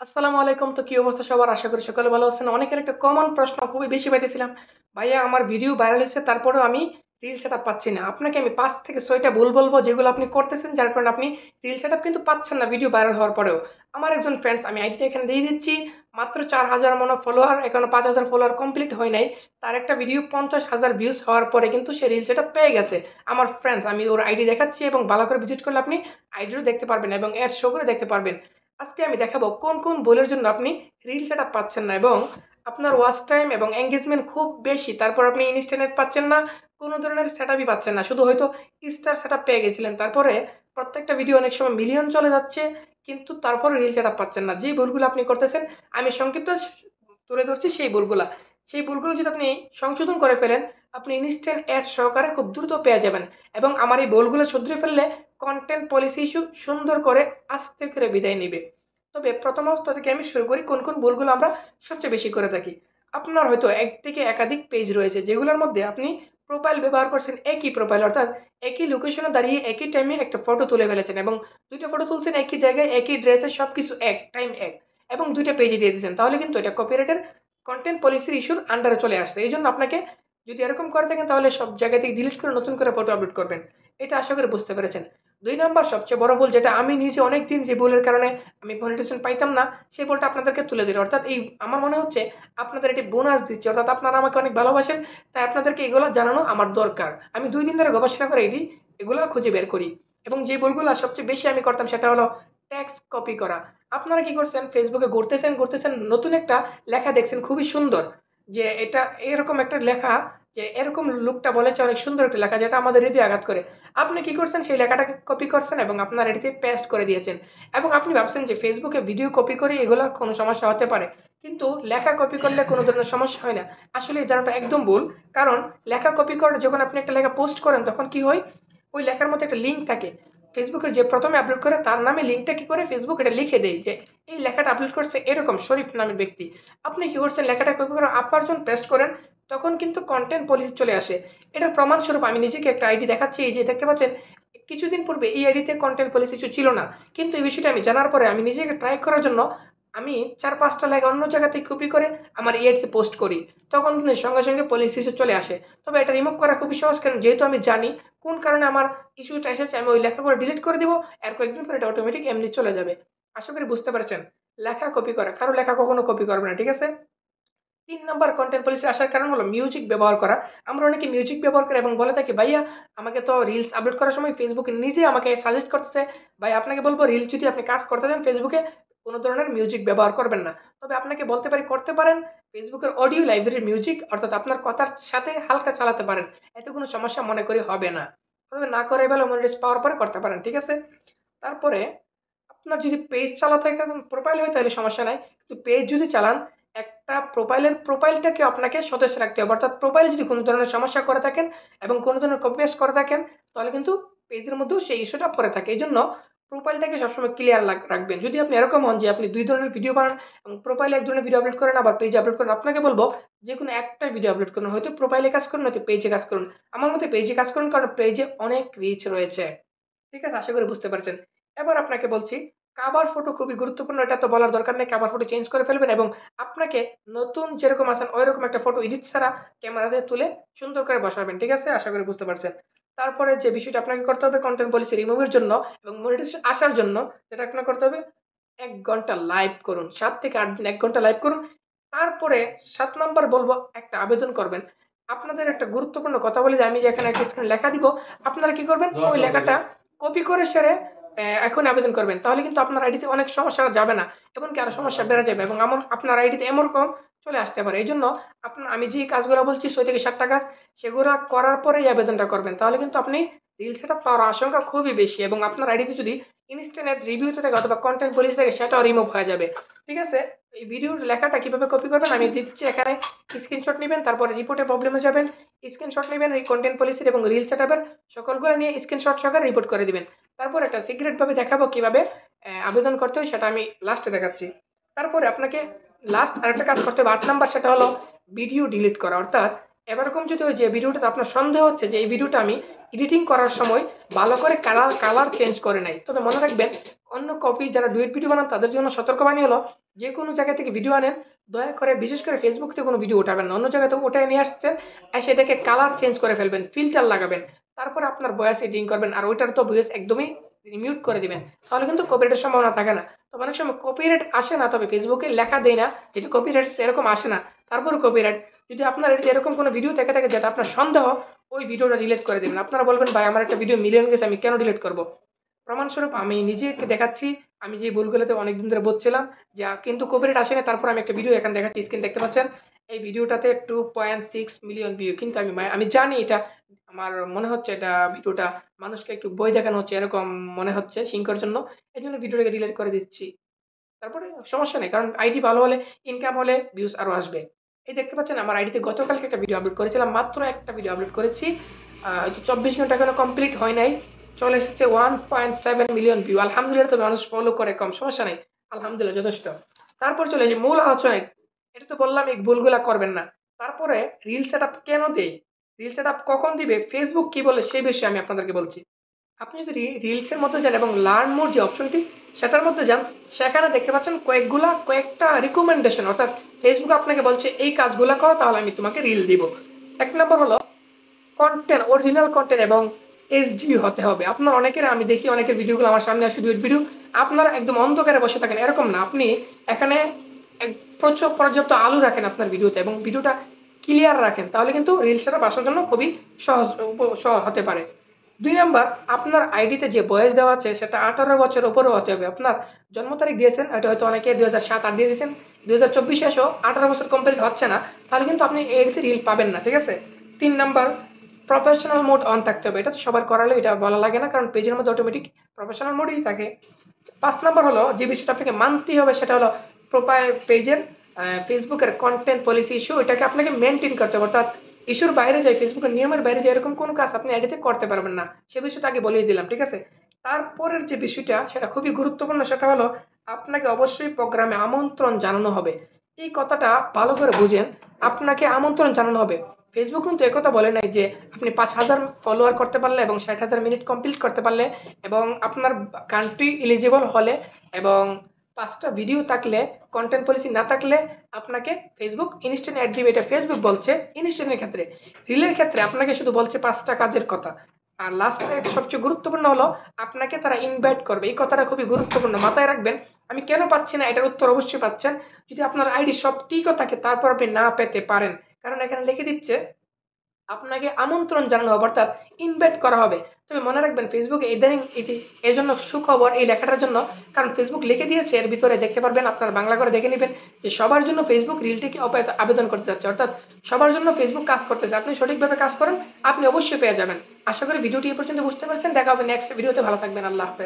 আসসালামু আলাইকুম। তো কি অবস্থা সবার? আশা করি সকলে ভালো আছেন। অনেকের একটা কমন প্রশ্ন খুবই বেশি পাইতেছিলাম, ভাইয়া আমার ভিডিও ভাইরাল হয়েছে তারপরেও আমি রিল সেটআপ পাচ্ছি না। আপনাকে আমি ৫ থেকে ৬ টা ভুল বলবো যেগুলো আপনি করতেছেন যার কারণে আপনি রিল সেটআপ কিন্তু পাচ্ছেন না ভিডিও ভাইরাল হওয়ার পরেও। আমার একজন ফ্রেন্ডস, আমি আইডিটা এখানে দিয়ে দিচ্ছি, মাত্র ৪,০০০ মনে ফলোয়ার, এখনো ৫,০০০ ফলোয়ার কমপ্লিট হয় নাই। তার একটা ভিডিও ৫০,০০০ ভিউজ হওয়ার পরে কিন্তু সে রিল সেটআপ পেয়ে গেছে। আমার ফ্রেন্ডস, আমি ওর আইডি দেখাচ্ছি এবং ভালো করে ভিজিট করলে আপনি আইডিও দেখতে পারবেন এবং অ্যাড শো করে দেখতে পারবেন। আজকে আমি দেখাবো কোন কোন ভুলের জন্য আপনি রিল সেটআপ পাচ্ছেন না এবং আপনার ওয়াচ টাইম এবং এঙ্গেজমেন্ট খুব বেশি, তারপর আপনি ইনস্টানেট পাচ্ছেন না, কোনো ধরনের সেটআপই পাচ্ছেন না, শুধু হয়তো স্টার সেটআপ পেয়ে গেছিলেন। তারপরে প্রত্যেকটা ভিডিও অনেক সময় মিলিয়ন চলে যাচ্ছে, কিন্তু তারপরে রিল সেটআপ পাচ্ছেন না। যে ভুলগুলো আপনি করতেছেন আমি সংক্ষিপ্ত তুলে ধরছি সেই ভুলগুলা। সেই ভুলগুলো যদি আপনি সংশোধন করে ফেলেন, আপনি ইনস্ট্যান্ট অ্যাড সহকারে খুব দ্রুত পেয়ে যাবেন। এবং আমার এই ভুলগুলো শুধরে ফেললে কন্টেন্ট পলিসি ইস্যু সুন্দর করে আস্তে করে বিদায় নিবে। তবে প্রথম অবস্থা থেকে আমি শুরু করি কোন কোন ভুলগুলো আমরা সবচেয়ে বেশি করে থাকি। আপনার হয়তো এক থেকে একাধিক পেজ রয়েছে যেগুলোর মধ্যে আপনি প্রোফাইল ব্যবহার করছেন, একই প্রোফাইল অর্থাৎ একই লোকেশনে দাঁড়িয়ে একই টাইমে একটা ফটো তুলে ফেলেছেন এবং দুইটা ফটো তুলছেন একই জায়গায় একই ড্রেসে, সবকিছু এক টাইম এক, এবং দুইটা পেজে দিয়ে দিয়েছেন, তাহলে কিন্তু এটা কপিরাইটের কন্টেন্ট পলিসির ইস্যুর আন্ডারে চলে আসছে। এই জন্য আপনাকে, যদি এরকম করে থাকেন, তাহলে সব জায়গা থেকে ডিলিট করে নতুন করে ফটো আপলোড করবেন। এটা আশা করি বুঝতে পেরেছেন। ২ নাম্বার সবচেয়ে বড় ভুল, যেটা আমি নিজে অনেকদিন যে ভুলের কারণে আমি মনিটাইজেশন পাইতাম না, সেই ভুলটা আপনাদেরকে তুলে দিলাম। অর্থাৎ এই আমার মনে হচ্ছে আপনাদের এটি বোনাস দিচ্ছে, অর্থাৎ আপনারা আমাকে অনেক ভালোবাসেন, তাই আপনাদেরকে এগুলো জানানো আমার দরকার। আমি ২ দিন ধরে গবেষণা করে এগুলো খুঁজে বের করি এবং যে ভুলগুলো সবচেয়ে বেশি আমি করতাম সেটা হলো টেক্সট কপি করা। আপনারা কি করছেন? ফেসবুকে ঘুরতেছেন, নতুন একটা লেখা দেখছেন খুবই সুন্দর, যে এটা এরকম একটা লেখা, যে এরকম লোকটা বলেছে অনেক সুন্দর একটা লেখা যেটা আমাদের হৃদয়ে আঘাত করে। আপনি কি করছেন? সেই লেখাটাকে কপি করছেন এবং আপনার এটিতে পেস্ট করে দিয়েছেন। এবং আপনি ভাবছেন যে ফেসবুকে ভিডিও কপি করে এগুলা কোনো সমস্যা হতে পারে। কিন্তু লেখা কপি করলে কোনো ধরনের সমস্যা হয় না। আসলে এই ধারণাটা একদম ভুল। কারণ লেখা কপি করে যখন আপনি একটা লেখা পোস্ট করেন তখন কি হয়? ওই লেখার মধ্যে একটা লিঙ্ক থাকে। ফেসবুকের যে ১ম এ আপলোড করে তার নামে লিঙ্কটা কি করে ফেসবুক এটা লিখে দেয় যে এই লেখাটা আপলোড করছে এরকম শরীফ নামের ব্যক্তি। আপনি কি করছেন? লেখাটা কপি করে আবার যখন পেস্ট করেন তখন কিন্তু কনটেন্ট পলিসি চলে আসে। এটার প্রমাণস্বরূপ আমি নিজেকে একটা আইডি দেখাচ্ছি, এই যে দেখতে পাচ্ছেন, কিছুদিন পূর্বে এই আইডিতে কনটেন্ট পলিসি ইস্যু ছিল না। কিন্তু এই বিষয়টা আমি জানার পরে আমি নিজেকে ট্রাই করার জন্য আমি ৪-৫ টা লেখা অন্য জায়গা থেকে কপি করে আমার এই আইডিতে পোস্ট করি। তখন কিন্তু সঙ্গে, সঙ্গে পলিসি ইস্যু চলে আসে। তবে এটা রিমুভ করা খুবই সহজ, কারণ যেহেতু আমি জানি কোন কারণে আমার ইস্যুটা এসেছে, আমি ওই লেখাগুলো ডিলিট করে দিব। এর কয়েকদিন পরে এটা অটোমেটিক এমনি চলে যাবে। আশা করি বুঝতে পারছেন। লেখা কপি করা, কারো লেখা কখনো কপি করবে না। ঠিক আছে? ৩ নাম্বার কনটেন্ট পলিসি আসার কারণ হলো মিউজিক ব্যবহার করা। আমরা অনেকে মিউজিক ব্যবহার করি এবং বলে থাকি, "ভাইয়া আমাকে তো রিলস আপলোড করার সময় Facebook নিজে আমাকে সাজেস্ট করতেছে, ভাই আপনাকে বলব রিলস যদি আপনি কাজ করতে চান Facebook এ কোন ধরনের মিউজিক ব্যবহার করবেন না।" তবে আপনাকে বলতে পারি করতে পারেন। Facebook এর অডিও লাইব্রেরির মিউজিক অর্থাৎ আপনার কথার সাথে হালকা চালাতে পারেন। এতে কোনো সমস্যা মনে করি হবে না। তবে না করে ভালো, মনিটাইজ পাওয়ার পরে করতে পারেন। ঠিক আছে? তারপরে আপনার যদি পেজ চালাতে থাকেন, প্রোফাইল হয় তাহলে সমস্যা নাই। কিন্তু পেজ যদি চালান, একটা প্রোফাইলটাকে আপনাকে সতেজ রাখতে হবে। অর্থাৎ প্রোফাইলে যদি কোন ধরনের সমস্যা করে থাকেন এবং কোন ধরনের কপি পেস্ট করে থাকেন, তাহলে কিন্তু পেজের মধ্যেও সেই ইস্যুটা পড়ে থাকে। এজন্য প্রোফাইলটাকে সবসময় ক্লিয়ার রাখবেন। যদি আপনি এরকম হন যে আপনি ২ ধরনের ভিডিও বানান এবং প্রোফাইলে এক ধরনের ভিডিও আপলোড করেন আবার পেজে আপলোড করেন, আপনাকে বলব যেকোনো একটা ভিডিও আপলোড করুন। হয়তো প্রোফাইলে কাজ করুন, নয়তো পেজে কাজ করুন। আমার মতে পেজে কাজ করুন, কারণ পেজে অনেক রিচ রয়েছে। ঠিক আছে? আশা করি বুঝতে পারছেন। এবার আপনাকে বলছি, কভার ফটো খুবই গুরুত্বপূর্ণ। এটা তো বলার দরকার নেই। কভার ফটো চেঞ্জ করে ফেলবেন এবং আপনাকে নতুন যেরকম আছেন ঐরকম একটা ফটো এডিট ছাড়া ক্যামেরা দিয়ে তুলে সুন্দর করে বসাবেন। ঠিক আছে? আশা করি বুঝতে পারছেন। তারপরে যে বিষয়টা আপনাকে করতে হবে কনটেন্ট পলিসি রিমুভ এর জন্য এবং মনিটাইজেশন আসার জন্য, যেটা আপনার করতে হবে, ১ ঘন্টা লাইভ করুন। ৭ থেকে ৮ দিন ১ ঘন্টা লাইভ করুন। তারপরে ৭ নাম্বার বলব, একটা আবেদন করবেন। আপনাদের একটা গুরুত্বপূর্ণ কথা বলি যে আমি যে এখানে একটা স্ক্রিনে লেখা দিব, আপনারা কি করবেন? ওই লেখাটা কপি করে সেরে এখনই আবেদন করবেন। তাহলে কিন্তু আপনার আইডিতে অনেক সমস্যা যাবে না। এমনকি আরো সমস্যা বেড়ে যাবে এবং আপনার আইডিতে এমন চলে আসতে পারে। এজন্য আমি যে কাজগুলো বলছি ৬ থেকে ৭ টা কাজ, সেগুলা করার পরেই আবেদনটা করবেন। তাহলে কিন্তু আপনি রিল সেটআপ পাওয়ার আশঙ্কা খুবই বেশি এবং আপনার আইডিতে যদি ইনস্ট্যান্ট রিভিউতে থাকে অথবা কনটেন্ট পলিসি থাকে, সেটাও রিমুভ হয়ে যাবে। ঠিক আছে? এই ভিডিওর লেখাটা কিভাবে কপি করবেন আমি দিচ্ছি এখানে। স্ক্রিনশট নিবেন, তারপরে রিপোর্টে প্রবলেমে যাবেন। স্ক্রিনশট নিবেন এই কনটেন্ট পলিসির এবং রিল সেটআপের, সকলগুলো নিয়ে স্ক্রিনশট সহকারে রিপোর্ট করে দিবেন। তারপর একটা সিক্রেট ভাবে দেখাবো কিভাবে আবেদন করতে হয়, সেটা আমি লাস্টে দেখাচ্ছি। তারপরে আপনাকে লাস্ট আরেকটা কাজ করতে হবে, ৮ নাম্বার, সেটা হলো ভিডিও ডিলিট করা। অর্থাৎ এরকম যদি হয় যে ভিডিওটাতে আপনার সন্দেহ হচ্ছে যে এই ভিডিওটা আমি এডিটিং করার সময় ভালো করে কালার চেঞ্জ করে নাই, তবে মনে রাখবেন অন্য কপি যারা ডুয়েট ভিডিও বানান তাদের জন্য সতর্কবাণী হলো, যে কোনো জায়গা থেকে ভিডিও আনেন, দয়া করে বিশেষ করে ফেসবুক থেকে কোনো ভিডিও উঠাবেন না। অন্য জায়গা থেকে উঠায় নিয়ে আসছেন, সেটাকে কালার চেঞ্জ করে ফেলবেন, ফিল্টার লাগাবেন, তারপরে আপনার ভয়েস এডিটিং করবেন, আর ওইটার তো ভয়েস একদমই মিউট করে দিবেন। তাহলে কিন্তু কপিরাইটের সম্ভাবনা থাকে না। তবে অনেক সময় কপিরাইট আসে না, তবে ফেসবুকে লেখা দেয় না যেটা কপিরাইট, সেরকম আসে না, তারপরে কপিরাইট। যদি আপনার এরকম কোনো ভিডিও থেকে থাকে যেটা আপনার সন্দেহ, ওই ভিডিওটা ডিলিট করে দিবেন। আপনারা বলবেন ভাই আমার একটা ভিডিও মিলিয়ন গেছে, আমি কেন ডিলিট করব? প্রমাণস্বরূপ আমি নিজেকে দেখাচ্ছি, আমি যে ভুলগুলোতে অনেকদিন ধরে বলছিলাম যে কিন্তু কপিরাইট আসেনি, তারপর আমি একটা ভিডিও এখানে দেখাচ্ছি, স্ক্রিন দেখতে পাচ্ছেন। এই ভিডিওটাতে 2.6 মিলিয়ন ভিউ, কিন্তু আমি জানি এটা, আমার মনে হচ্ছে এটা ভিডিওটা মানুষকে একটু ভয় দেখানো হচ্ছে, এরকম মনে হচ্ছে সিংকর জন্য। এই জন্য ভিডিওটাকে ডিলিট করে দিচ্ছি। তারপরে সমস্যা নেই, কারণ আইডি ভালো হলে, ইনকাম হলে ভিউজ আরো আসবে। এই দেখতে পাচ্ছেন আমার আইডিতে গতকালকে একটা ভিডিও আপলোড করেছিলাম, মাত্র একটা ভিডিও আপলোড করেছি, হয়তো 24 ঘন্টা এখনো কমপ্লিট হয় নাই, চলে এসেছে 1.7 মিলিয়ন ভিউ। আলহামদুলিল্লাহ, তবে মানুষ ফলো করে কম, সমস্যা নেই, আলহামদুলিল্লাহ যথেষ্ট। তারপর চলে যে মূল আলোচনায়, এটা তো বললাম এই ভুলগুলা করবেন না। তারপরে রিল সেট আপ কেন দেই, রিল সেট আপ কখন দিবে, ফেসবুক কি বলে সেই বিষয়ে আমি আপনাদেরকে বলছি। আপনি যদি রিলসের মধ্যে যান এবং লার্ন মোর যে অপশনটি সেটার মধ্যে যান, সেখানে দেখতে পাচ্ছেন কয়েকটা রিকমেন্ডেশন, অর্থাৎ ফেসবুক আপনাকে বলছে এই কাজগুলা করো তাহলে আমি তোমাকে রিল দিব। এক নম্বর হলো কন্টেন্ট, অরিজিনাল কন্টেন্ট এবং এইচডি হতে হবে। আপনার অনেকের, আমি দেখি অনেকের ভিডিওগুলো আমার সামনে আসে ডুয়েট ভিডিও, আপনারা একদম অন্ধকারে বসে থাকেন, এরকম না, আপনি এখানে প্রচুর পর্যাপ্ত আলো রাখেন আপনার ভিডিওতে এবং ভিডিওটা ক্লিয়ার রাখেন, তাহলে কিন্তু রিলসটা বাসার জন্য খুবই সহজ হতে পারে। 2 নাম্বার, আপনার আইডিতে যে বয়স দেওয়া আছে সেটা 18 বছরের উপরেও হতে হবে। আপনার জন্ম তারিখ দিয়েছেন, এটা হয়তো অনেকে 2007-8 দিয়ে দিয়েছেন, 2024 এসেও 18 বছর কমপ্লিট হচ্ছে না, তাহলে কিন্তু আপনি এডিসি রিল পাবেন না, ঠিক আছে? 3 নাম্বার, প্রফেশনাল মোড অন থাকতে হবে। এটা তো সবার করালে এটা বলা লাগে না, কারণ পেজের মধ্যে অটোমেটিক প্রফেশনাল মোডই থাকে। 5 নাম্বার হলো যে বিষয়টা আপনাকে মানতেই হবে, সেটা হলো প্রোফাইল পেজের ফেসবুকের কন্টেন্ট পলিসি ইস্যু, এটাকে আপনাকে মেনটেন করতে হবে। অর্থাৎ ইস্যুর বাইরে যায়, ফেসবুকের নিয়মের বাইরে যায় এরকম কোনো কাজ আপনি আইডিতে করতে পারবেন না। সে বিষয়টা আগে বলেই দিলাম, ঠিক আছে? তারপরের যে বিষয়টা সেটা খুবই গুরুত্বপূর্ণ, সেটা হলো আপনাকে অবশ্যই প্রোগ্রামে আমন্ত্রণ জানানো হবে। এই কথাটা ভালো করে বুঝেন, আপনাকে আমন্ত্রণ জানানো হবে। ফেসবুক কিন্তু একথা বলে নাই যে আপনি 5,000 ফলোয়ার করতে পারলে এবং 60,000 মিনিট কমপ্লিট করতে পারলে এবং আপনার কান্ট্রি এলিজিবল হলে এবং 5টা ভিডিও থাকলে, কন্টেন্ট পলিসি না থাকলে আপনাকে ফেসবুক ইনস্ট্যান্ট অ্যাড দিবে। এটা ফেসবুক বলছে। ইনস্ট্যান্টের ক্ষেত্রে, রিলের ক্ষেত্রে আপনাকে শুধু বলছে 5টা কাজের কথা। আর লাস্টে সবচেয়ে গুরুত্বপূর্ণ হলো আপনাকে তারা ইনভাইট করবে। এই কথাটা খুবই গুরুত্বপূর্ণ, মাথায় রাখবেন। আমি কেন পাচ্ছি না এটার উত্তর অবশ্যই পাচ্ছেন। যদি আপনার আইডি সব ঠিকও থাকে তারপর আপনি না পেতে পারেন, কারণ এখানে লিখে দিচ্ছে আপনাকে আমন্ত্রণ জানানো হবে, অর্থাৎ ইনভাইট করা হবে। তবে মনে রাখবেন ফেসবুকে ইদানিং এটি এজন্য সুখবর এই লেখাটার জন্য, কারণ ফেসবুক লিখে দিয়েছে এর ভিতরে দেখতে পারবেন, আপনার বাংলা করে দেখে নেবেন যে সবার জন্য ফেসবুক রিলটিকে আবেদন করতে যাচ্ছে, অর্থাৎ সবার জন্য ফেসবুক কাজ করতেছে। আপনি সঠিকভাবে কাজ করেন, আপনি অবশ্যই পেয়ে যাবেন। আশা করি ভিডিওটি এই পর্যন্ত বুঝতে পারছেন। দেখা হবে নেক্সট ভিডিওতে। ভালো থাকবেন, আল্লাহ হাফেজ।